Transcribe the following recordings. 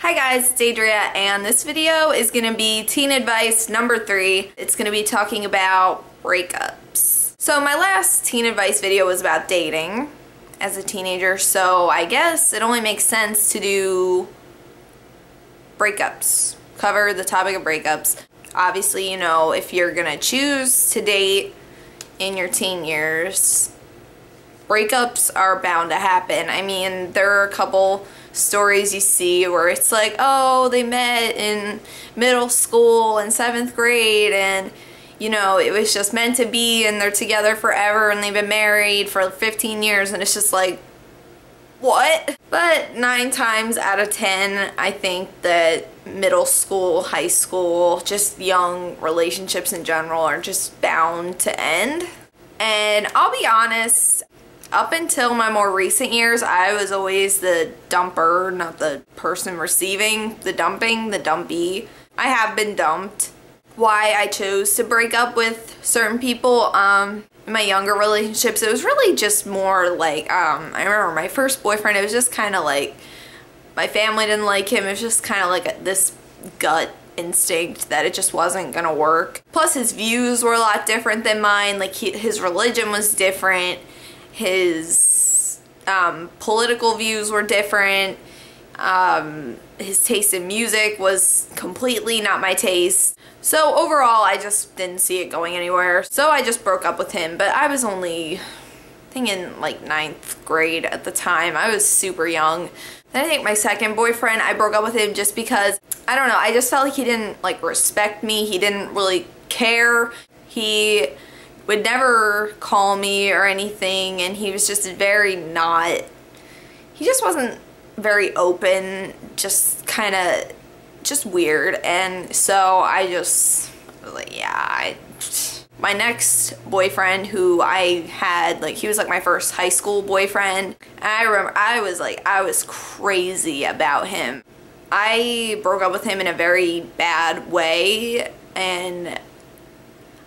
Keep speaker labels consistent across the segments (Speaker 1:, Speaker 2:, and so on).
Speaker 1: Hi guys, it's Adria, and this video is going to be teen advice number 3. It's going to be talking about breakups. So my last teen advice video was about dating as a teenager, so I guess it only makes sense to do breakups, cover the topic of breakups. Obviously, you know, if you're going to choose to date in your teen years, breakups are bound to happen. I mean, there are a couple stories you see where it's like, oh, they met in middle school and 7th grade and, you know, it was just meant to be and they're together forever and they've been married for 15 years and it's just like, what? But 9 times out of 10, I think that middle school, high school, just young relationships in general are just bound to end. And I'll be honest, up until my more recent years, I was always the dumper, not the person receiving the dumping, the dumpy. I have been dumped. Why I chose to break up with certain people in my younger relationships, it was really just more like, I remember my first boyfriend, it was just kind of like, my family didn't like him, it was just kind of like this gut instinct that it just wasn't gonna work. Plus his views were a lot different than mine, like his religion was different. His political views were different. His taste in music was completely not my taste. So overall, I just didn't see it going anywhere. So I just broke up with him, but I was only, I think in like 9th grade at the time. I was super young. Then I think my second boyfriend, I broke up with him just because, I don't know, I just felt like he didn't like respect me. He didn't really care. He would never call me or anything, and he was just very not, he just wasn't very open, just kind of, just weird. And so I just was like, yeah, my next boyfriend who I had, like, he was like my first high school boyfriend, and I remember I was crazy about him. I broke up with him in a very bad way, and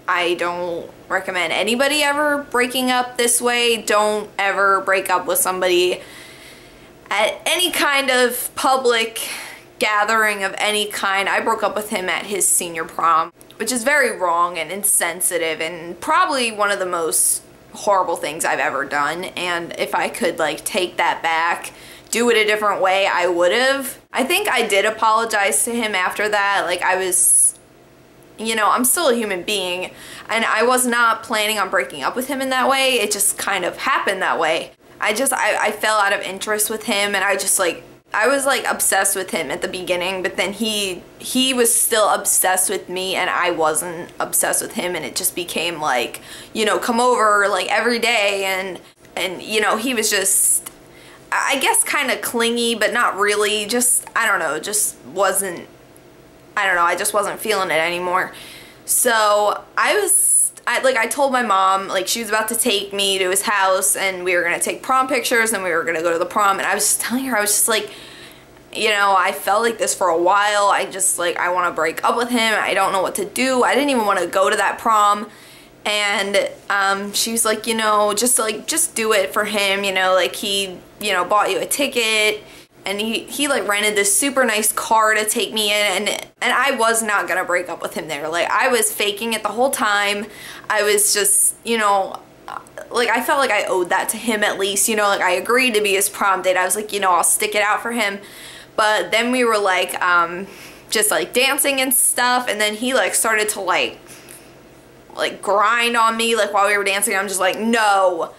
Speaker 1: I don't recommend anybody ever breaking up this way. Don't ever break up with somebody at any kind of public gathering of any kind. I broke up with him at his senior prom, which is very wrong and insensitive and probably one of the most horrible things I've ever done. And if I could like take that back, do it a different way, I would have. I think I did apologize to him after that. Like, I was, you know, I'm still a human being, and I was not planning on breaking up with him in that way. It just kind of happened that way. I fell out of interest with him, and I was like obsessed with him at the beginning, but then he was still obsessed with me and I wasn't obsessed with him, and it just became like, you know, come over like every day, and you know, he was just, I guess, kind of clingy, but not really, just, I don't know, just wasn't, I don't know, I just wasn't feeling it anymore. So I told my mom, like, she was about to take me to his house and we were gonna take prom pictures and we were gonna go to the prom, and I was just telling her, I was just like, you know, I felt like this for a while. I just, like, I want to break up with him. I don't know what to do. I didn't even want to go to that prom. And she was like, you know, just do it for him, you know, like, he, you know, bought you a ticket. And he like rented this super nice car to take me in, and I was not gonna break up with him there. Like, I was faking it the whole time. I was just, you know, like, I felt like I owed that to him at least, you know, like, I agreed to be his prom date. I was like, you know, I'll stick it out for him. But then we were like, just like dancing and stuff, and then he like started to like grind on me like while we were dancing. I'm just like, no,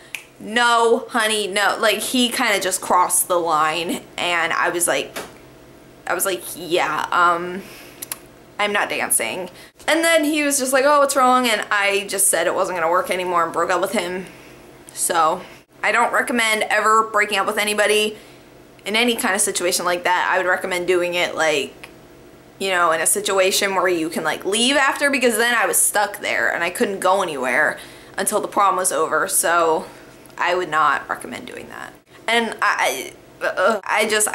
Speaker 1: honey, no. Like, he kind of just crossed the line, and I was like, yeah, I'm not dancing. And then he was just like, oh, what's wrong? And I just said it wasn't gonna work anymore and broke up with him. So I don't recommend ever breaking up with anybody in any kind of situation like that. I would recommend doing it, like, you know, in a situation where you can like leave after, because then I was stuck there and I couldn't go anywhere until the prom was over. So I would not recommend doing that. And I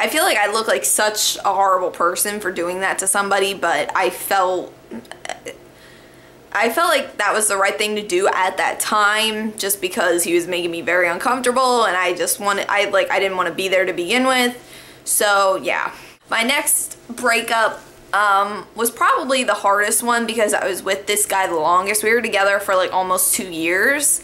Speaker 1: feel like I look like such a horrible person for doing that to somebody, but I felt like that was the right thing to do at that time, just because he was making me very uncomfortable, and I didn't want to be there to begin with. So yeah. My next breakup was probably the hardest one because I was with this guy the longest. We were together for like almost 2 years,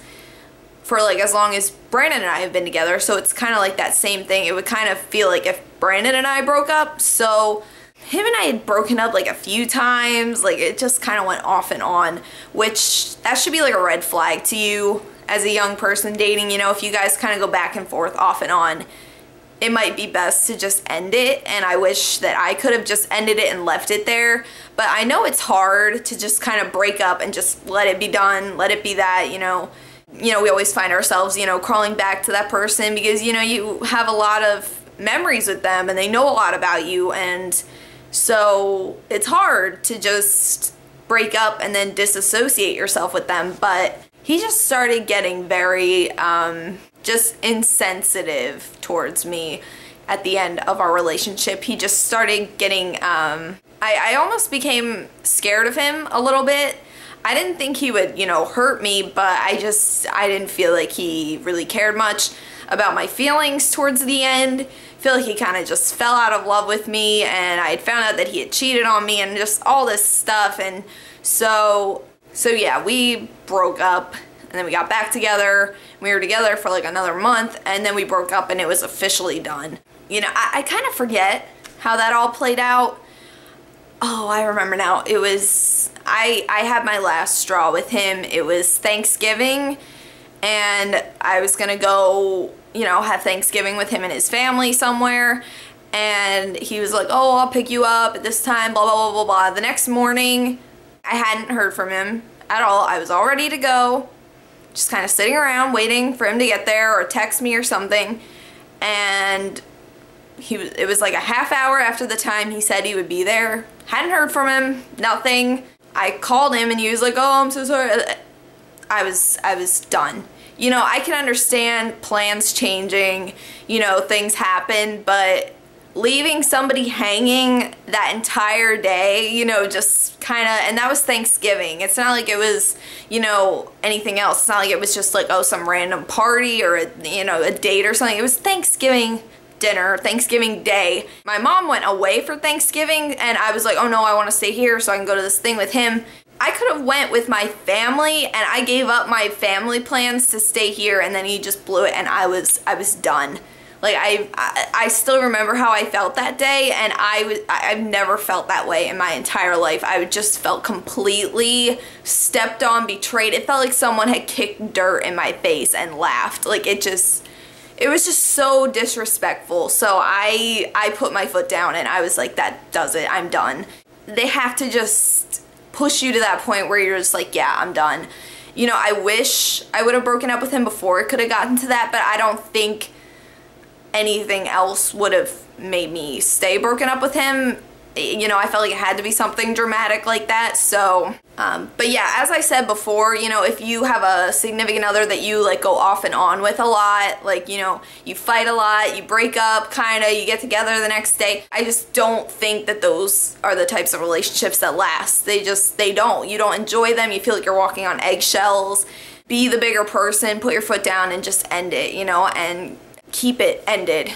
Speaker 1: for like as long as Brandon and I have been together. So it's kind of like that same thing. It would kind of feel like if Brandon and I broke up. So him and I had broken up like a few times. Like it just kind of went off and on, which that should be like a red flag to you as a young person dating. You know, if you guys kind of go back and forth off and on, it might be best to just end it. And I wish that I could have just ended it and left it there. But I know it's hard to just kind of break up and just let it be done, let it be that, you know. We always find ourselves, you know, crawling back to that person because, you know, you have a lot of memories with them and they know a lot about you. And so it's hard to just break up and then disassociate yourself with them. But he just started getting very just insensitive towards me at the end of our relationship. He just started getting, I almost became scared of him a little bit. I didn't think he would, you know, hurt me, but I didn't feel like he really cared much about my feelings towards the end. I feel like he kind of just fell out of love with me, and I had found out that he had cheated on me and just all this stuff. And so yeah, we broke up and then we got back together. We were together for like another month and then we broke up and it was officially done. You know, I kind of forget how that all played out. Oh, I remember now. It was, I had my last straw with him. It was Thanksgiving and I was gonna go, you know, have Thanksgiving with him and his family somewhere. And he was like, oh, I'll pick you up at this time, blah, blah, blah, blah, blah. The next morning, I hadn't heard from him at all. I was all ready to go, just kind of sitting around waiting for him to get there or text me or something. And it was like a half hour after the time he said he would be there. Hadn't heard from him, nothing. I called him and he was like, oh, I'm so sorry. I was done. You know, I can understand plans changing, you know, things happen, but leaving somebody hanging that entire day, you know, just kind of, and that was Thanksgiving. It's not like it was, you know, anything else. It's not like it was just like, oh, some random party or, you know, a date or something. It was Thanksgiving dinner, Thanksgiving day. My mom went away for Thanksgiving and I was like, oh no, I want to stay here so I can go to this thing with him. I could have went with my family and I gave up my family plans to stay here, and then he just blew it and I was done. Like I still remember how I felt that day, and I've never felt that way in my entire life. I just felt completely stepped on, betrayed. It felt like someone had kicked dirt in my face and laughed. Like it was just so disrespectful. So I put my foot down and I was like, that does it, I'm done. They have to just push you to that point where you're just like, yeah, I'm done. You know, I wish I would have broken up with him before it could have gotten to that, but I don't think anything else would have made me stay broken up with him. You know, I felt like it had to be something dramatic like that. So, but yeah, as I said before, you know, if you have a significant other that you like go off and on with a lot, like, you know, you fight a lot, you break up, kind of, you get together the next day, I just don't think that those are the types of relationships that last. They don't. You don't enjoy them. You feel like you're walking on eggshells. Be the bigger person, put your foot down and just end it, you know, and keep it ended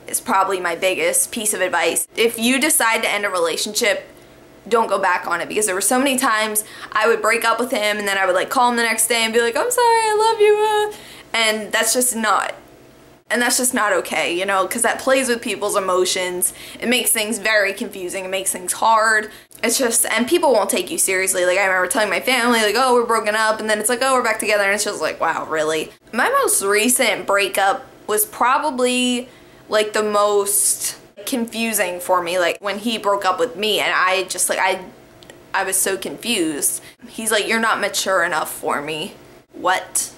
Speaker 1: is probably my biggest piece of advice. If you decide to end a relationship, don't go back on it, because there were so many times I would break up with him and then I would like call him the next day and be like, I'm sorry, I love you, and that's just not okay, you know, because that plays with people's emotions. It makes things very confusing. It makes things hard. It's just, and people won't take you seriously. Like I remember telling my family like, oh, we're broken up, and then it's like, oh, we're back together, and it's just like, wow, really? My most recent breakup was probably like the most confusing for me, like when he broke up with me, and I just like, I was so confused. He's like, you're not mature enough for me. What?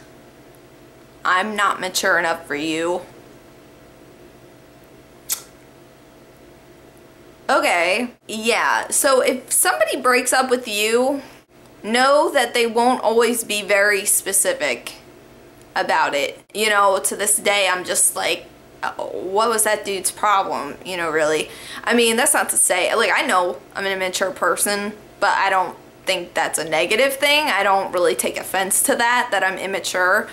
Speaker 1: I'm not mature enough for you? Okay, yeah, so if somebody breaks up with you, know that they won't always be very specific about it. You know, to this day, I'm just like, what was that dude's problem, you know, really? I mean, that's not to say, like, I know I'm an immature person, but I don't think that's a negative thing. I don't really take offense to that I'm immature.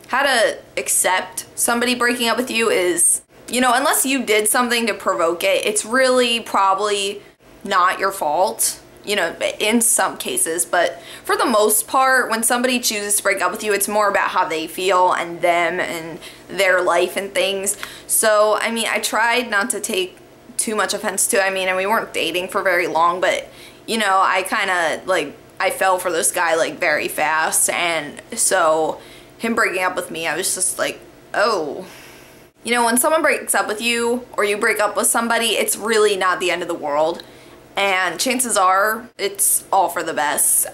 Speaker 1: How to accept somebody breaking up with you is You know, unless you did something to provoke it, it's really probably not your fault. You know, in some cases, but for the most part, when somebody chooses to break up with you, it's more about how they feel and them and their life and things. So, I mean, I tried not to take too much offense to it. I mean, and we weren't dating for very long, but, you know, I kind of, like, I fell for this guy, like, very fast, and so him breaking up with me, I was just like, oh. You know, when someone breaks up with you, or you break up with somebody, it's really not the end of the world. And chances are, it's all for the best.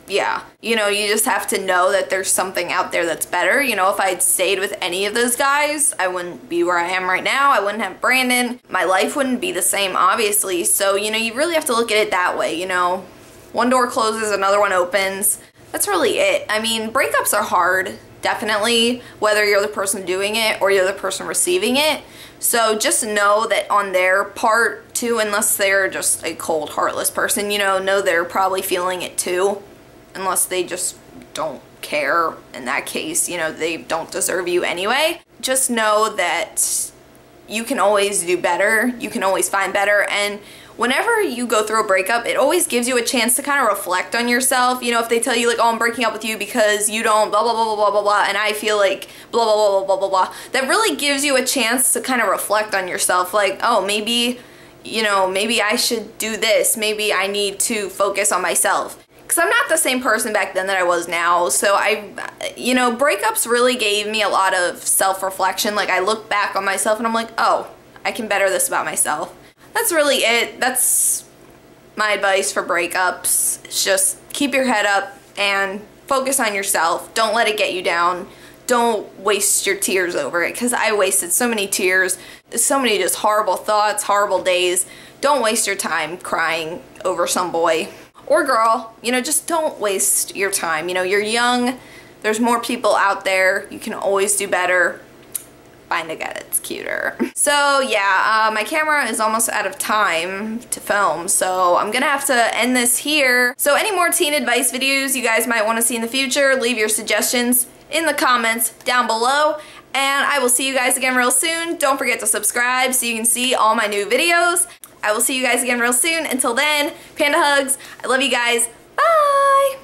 Speaker 1: Yeah. You know, you just have to know that there's something out there that's better. You know, if I'd stayed with any of those guys, I wouldn't be where I am right now. I wouldn't have Brandon. My life wouldn't be the same, obviously. So, you know, you really have to look at it that way, you know. One door closes, another one opens. That's really it. I mean, breakups are hard, definitely, whether you're the person doing it or you're the person receiving it. So just know that on their part too, unless they're just a cold, heartless person, you know they're probably feeling it too. Unless they just don't care. In that case, you know, they don't deserve you anyway. Just know that you can always do better. You can always find better. And whenever you go through a breakup, it always gives you a chance to kind of reflect on yourself. You know, if they tell you like, oh, I'm breaking up with you because you don't blah, blah, blah, blah, blah, blah, blah, and I feel like blah, blah, blah, blah, blah, blah, blah, that really gives you a chance to kind of reflect on yourself. Like, oh, maybe, you know, maybe I should do this. Maybe I need to focus on myself. Because I'm not the same person back then that I was now. So you know, breakups really gave me a lot of self-reflection. Like, I look back on myself and I'm like, oh, I can better this about myself. That's really it. That's my advice for breakups. It's just keep your head up and focus on yourself. Don't let it get you down. Don't waste your tears over it, because I wasted so many tears, so many just horrible thoughts, horrible days. Don't waste your time crying over some boy or girl. You know, just don't waste your time. You know, you're young. There's more people out there. You can always do better. Find a guy that's cuter. So yeah, my camera is almost out of time to film, so I'm gonna have to end this here. So any more teen advice videos you guys might want to see in the future, leave your suggestions in the comments down below, and I will see you guys again real soon. Don't forget to subscribe so you can see all my new videos. I will see you guys again real soon. Until then, panda hugs. I love you guys. Bye!